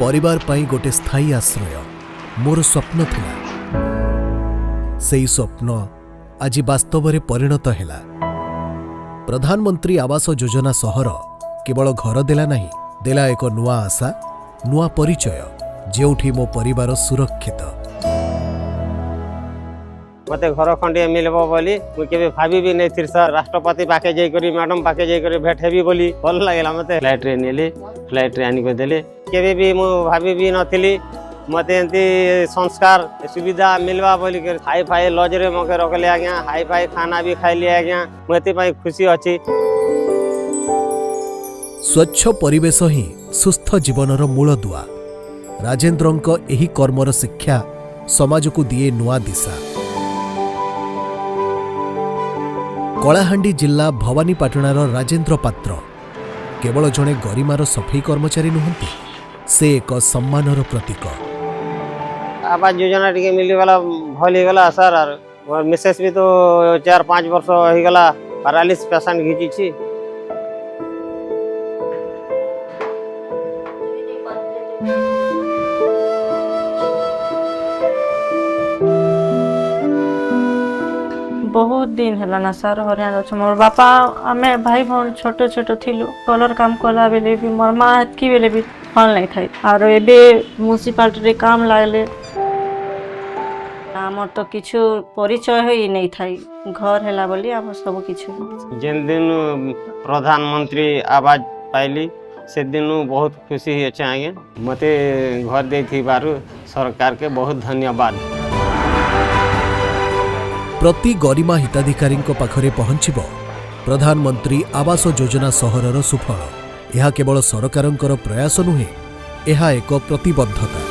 परिवार पाई गोटे स्थायी आश्रय मोर स्वप्न थिला। सेई स्वप्न आज वास्तव में परिणत हैला। प्रधानमंत्री आवास योजना सहर केवल घर देला नहीं, देला एक नुआ आशा, नुआ परिचय, जेउठी मो परिवार सुरक्षित। मते घर खंडे मिलबो बोली मुझे भाभी भी नहीं थी सर। राष्ट्रपति पाके जाइकरी मैडम पाके जाइकरी भेट हेबी बोली भल लागला। मते फ्लाइट रे नेले, फ्लाइट रे आनी को देले। केबे भी मु भाभी भी नथिली मते एंती संस्कार सुविधा मिलवा बोली के हाई फाई लॉज रे मके रखले आज्ञा। हाई फाई खाना भी खाइली आज्ञा। मते पाई खुशी अछि। स्वच्छ परिवेश ही सुस्थ जीवनर मूल दुआ। राजेन्द्रंक एही कर्मर शिक्षा समाज को दिए नुआ दिशा। कलाहांडी जिला भवानीपाटणार राजेन्द्र पात्र केवल जड़े गरिमार सफाई कर्मचारी नुहंती, से एक सम्मानर प्रतीक। आवास योजना टिके मिलीगला भल होगला सर। और मिसेस भी तो 4-5 वर्ष होगला पैरालिसिस पेशेंट घिची। बहुत दिन है ना सर। हरियाणा अच्छे मोर बापा आमे भाई भौन छोट छोट थिलु। कलर काम कला बेले भी मोर माँ हेतकी बेले भी फल नहीं थाई। और एबे म्युनिसिपालिटी रे काम लागले आमर तो किछु परिचय ही नहीं थाई। घर हैला बोली आम सब किछु। जिन दिन प्रधानमंत्री आवास पाइली से दिन बहुत खुशी अच्छे आगे। मते घर दे थी बारू सरकार के बहुत धन्यवाद। प्रति गरिमा हिताधिकारी पाखरे पहुंचब प्रधानमंत्री आवास योजना सहरर सुफल। यह केवल सरकारंकर प्रयास नुहे, यह एक प्रतिबद्धता।